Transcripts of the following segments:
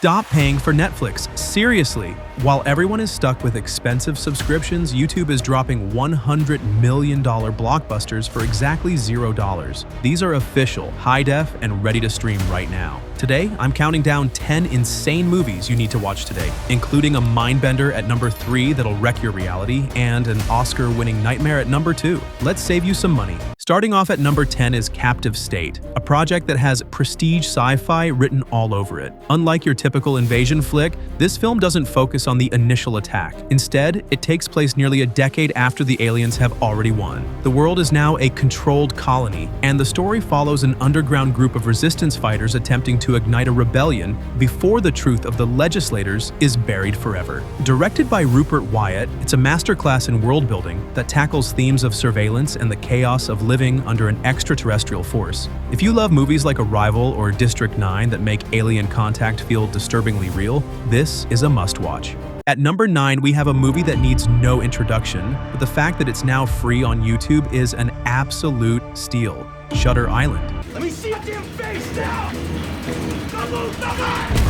Stop paying for Netflix, seriously. While everyone is stuck with expensive subscriptions, YouTube is dropping $100 million blockbusters for exactly $0. These are official, high-def, and ready to stream right now. Today, I'm counting down 10 insane movies you need to watch today, including a mind-bender at number 3 that'll wreck your reality, and an Oscar-winning nightmare at number 2. Let's save you some money. Starting off at number 10 is Captive State, a project that has prestige sci-fi written all over it. Unlike your typical invasion flick, this film doesn't focus on the initial attack. Instead, it takes place nearly a decade after the aliens have already won. The world is now a controlled colony, and the story follows an underground group of resistance fighters attempting to ignite a rebellion before the truth of the legislators is buried forever. Directed by Rupert Wyatt, it's a masterclass in world building that tackles themes of surveillance and the chaos of living under an extraterrestrial force. If you love movies like Arrival or District 9 that make alien contact feel disturbingly real, this is a must-watch. At number 9, we have a movie that needs no introduction, but the fact that it's now free on YouTube is an absolute steal. Shutter Island. Let me see your damn face now! Don't move, don't move!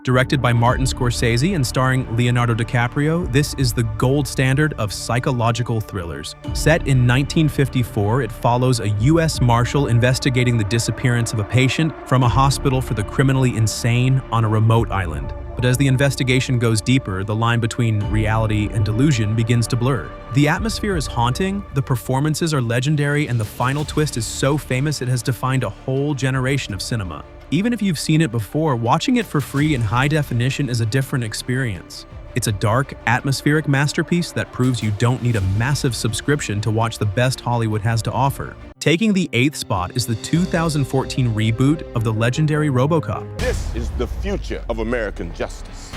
Directed by Martin Scorsese and starring Leonardo DiCaprio, this is the gold standard of psychological thrillers. Set in 1954, it follows a U.S. Marshal investigating the disappearance of a patient from a hospital for the criminally insane on a remote island. But as the investigation goes deeper, the line between reality and delusion begins to blur. The atmosphere is haunting, the performances are legendary, and the final twist is so famous it has defined a whole generation of cinema. Even if you've seen it before, watching it for free in high definition is a different experience. It's a dark, atmospheric masterpiece that proves you don't need a massive subscription to watch the best Hollywood has to offer. Taking the 8th spot is the 2014 reboot of the legendary RoboCop. This is the future of American justice.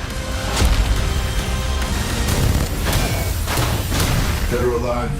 Federal line.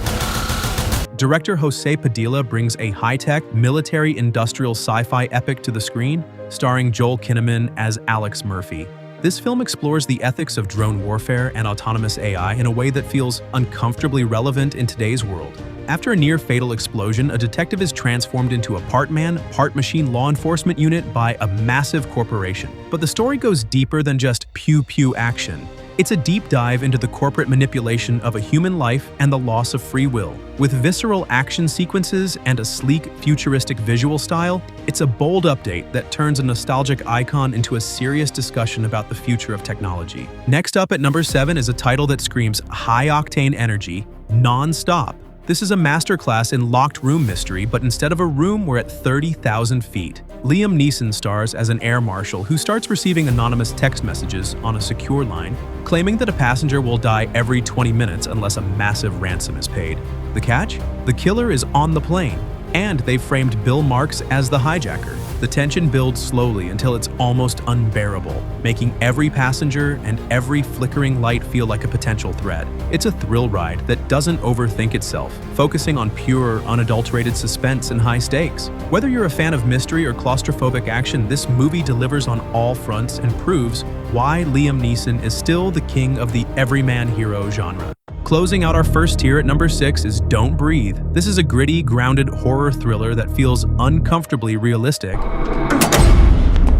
Director Jose Padilla brings a high-tech, military-industrial sci-fi epic to the screen, starring Joel Kinnaman as Alex Murphy. This film explores the ethics of drone warfare and autonomous AI in a way that feels uncomfortably relevant in today's world. After a near-fatal explosion, a detective is transformed into a part-man, part-machine law enforcement unit by a massive corporation. But the story goes deeper than just pew-pew action. It's a deep dive into the corporate manipulation of a human life and the loss of free will. With visceral action sequences and a sleek, futuristic visual style, it's a bold update that turns a nostalgic icon into a serious discussion about the future of technology. Next up at number 7 is a title that screams high-octane energy, non-stop. This is a masterclass in locked room mystery, but instead of a room, we're at 30,000 feet. Liam Neeson stars as an air marshal who starts receiving anonymous text messages on a secure line, claiming that a passenger will die every 20 minutes unless a massive ransom is paid. The catch? The killer is on the plane, and they've framed Bill Marks as the hijacker. The tension builds slowly until it's almost unbearable, making every passenger and every flickering light feel like a potential threat. It's a thrill ride that doesn't overthink itself, focusing on pure, unadulterated suspense and high stakes. Whether you're a fan of mystery or claustrophobic action, this movie delivers on all fronts and proves why Liam Neeson is still the king of the everyman hero genre. Closing out our first tier at number 6 is Don't Breathe. This is a gritty, grounded horror thriller that feels uncomfortably realistic.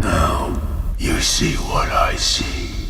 Now, you see what I see.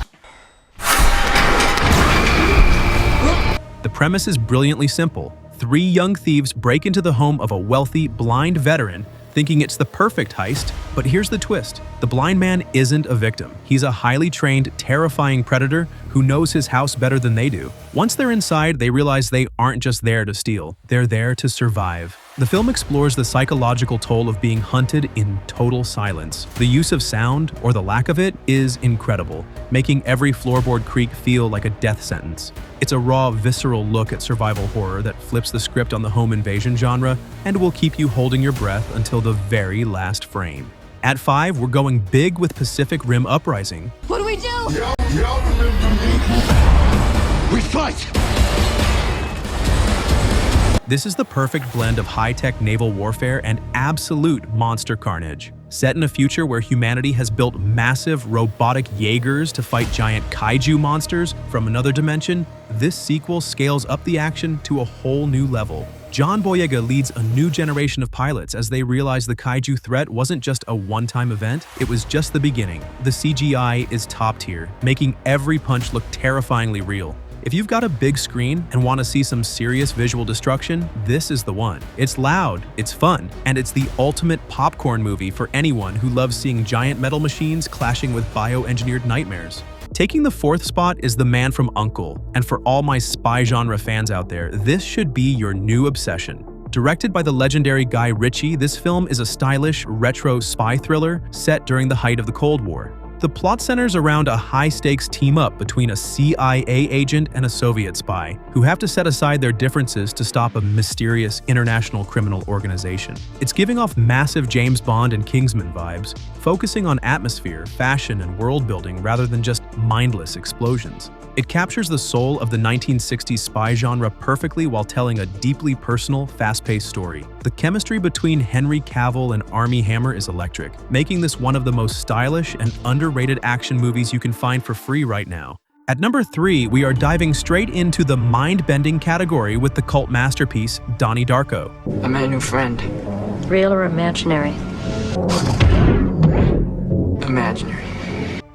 The premise is brilliantly simple. 3 young thieves break into the home of a wealthy, blind veteran, thinking it's the perfect heist, but here's the twist. The blind man isn't a victim. He's a highly trained, terrifying predator who knows his house better than they do. Once they're inside, they realize they aren't just there to steal, they're there to survive. The film explores the psychological toll of being hunted in total silence. The use of sound, or the lack of it, is incredible, making every floorboard creak feel like a death sentence. It's a raw, visceral look at survival horror that flips the script on the home invasion genre and will keep you holding your breath until the very last frame. At 5, we're going big with Pacific Rim Uprising. What do we do? Y'all remember me? We fight! This is the perfect blend of high-tech naval warfare and absolute monster carnage. Set in a future where humanity has built massive robotic Jaegers to fight giant kaiju monsters from another dimension, this sequel scales up the action to a whole new level. John Boyega leads a new generation of pilots as they realize the kaiju threat wasn't just a one-time event, it was just the beginning. The CGI is top tier, making every punch look terrifyingly real. If you've got a big screen and want to see some serious visual destruction, this is the one. It's loud, it's fun, and it's the ultimate popcorn movie for anyone who loves seeing giant metal machines clashing with bioengineered nightmares. Taking the fourth spot is The Man from U.N.C.L.E, and for all my spy genre fans out there, this should be your new obsession. Directed by the legendary Guy Ritchie, this film is a stylish, retro spy thriller set during the height of the Cold War. The plot centers around a high-stakes team-up between a CIA agent and a Soviet spy, who have to set aside their differences to stop a mysterious international criminal organization. It's giving off massive James Bond and Kingsman vibes, focusing on atmosphere, fashion, and world-building rather than just mindless explosions. It captures the soul of the 1960s spy genre perfectly while telling a deeply personal, fast-paced story. The chemistry between Henry Cavill and Armie Hammer is electric, making this one of the most stylish and underrated action movies you can find for free right now. At number 3, we are diving straight into the mind-bending category with the cult masterpiece, Donnie Darko. I met a new friend. Real or imaginary? Imaginary.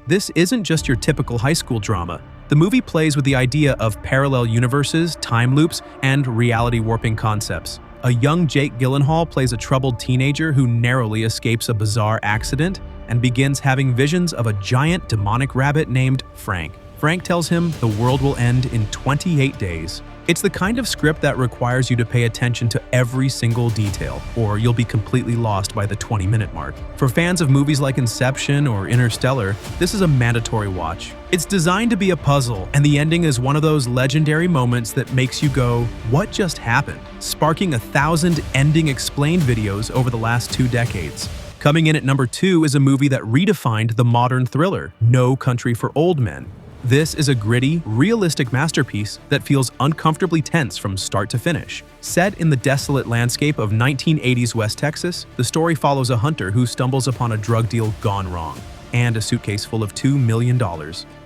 This isn't just your typical high school drama. The movie plays with the idea of parallel universes, time loops, and reality warping concepts. A young Jake Gyllenhaal plays a troubled teenager who narrowly escapes a bizarre accident and begins having visions of a giant demonic rabbit named Frank. Frank tells him the world will end in 28 days. It's the kind of script that requires you to pay attention to every single detail, or you'll be completely lost by the 20-minute mark. For fans of movies like Inception or Interstellar, this is a mandatory watch. It's designed to be a puzzle, and the ending is one of those legendary moments that makes you go, "What just happened?" sparking 1,000 ending explained videos over the last 2 decades. Coming in at number 2 is a movie that redefined the modern thriller, No Country for Old Men. This is a gritty, realistic masterpiece that feels uncomfortably tense from start to finish. Set in the desolate landscape of 1980s West Texas, the story follows a hunter who stumbles upon a drug deal gone wrong, and a suitcase full of $2 million.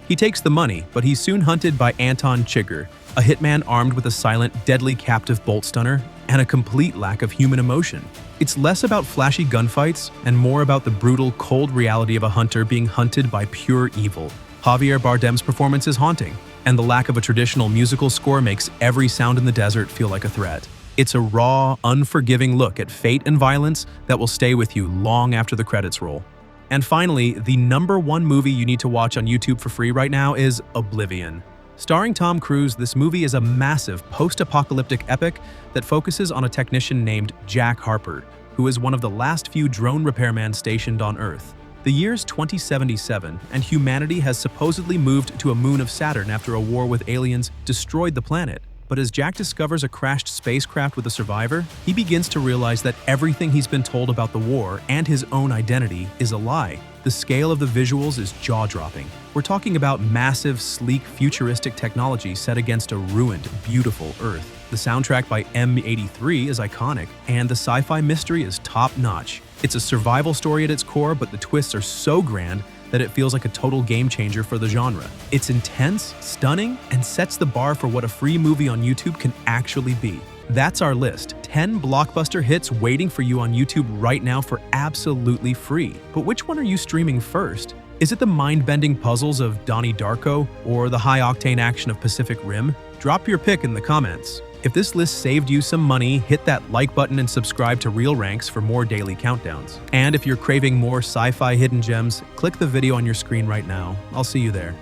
He takes the money, but he's soon hunted by Anton Chigurh, a hitman armed with a silent, deadly captive bolt stunner and a complete lack of human emotion. It's less about flashy gunfights and more about the brutal, cold reality of a hunter being hunted by pure evil. Javier Bardem's performance is haunting, and the lack of a traditional musical score makes every sound in the desert feel like a threat. It's a raw, unforgiving look at fate and violence that will stay with you long after the credits roll. And finally, the number 1 movie you need to watch on YouTube for free right now is Oblivion. Starring Tom Cruise, this movie is a massive post-apocalyptic epic that focuses on a technician named Jack Harper, who is one of the last few drone repairmen stationed on Earth. The year's 2077, and humanity has supposedly moved to a moon of Saturn after a war with aliens destroyed the planet. But as Jack discovers a crashed spacecraft with a survivor, he begins to realize that everything he's been told about the war and his own identity is a lie. The scale of the visuals is jaw-dropping. We're talking about massive, sleek, futuristic technology set against a ruined, beautiful Earth. The soundtrack by M83 is iconic, and the sci-fi mystery is top-notch. It's a survival story at its core, but the twists are so grand that it feels like a total game changer for the genre. It's intense, stunning, and sets the bar for what a free movie on YouTube can actually be. That's our list. 10 blockbuster hits waiting for you on YouTube right now for absolutely free. But which one are you streaming first? Is it the mind-bending puzzles of Donnie Darko or the high-octane action of Pacific Rim? Drop your pick in the comments. If this list saved you some money, hit that like button and subscribe to Real Ranks for more daily countdowns. And if you're craving more sci-fi hidden gems, click the video on your screen right now. I'll see you there.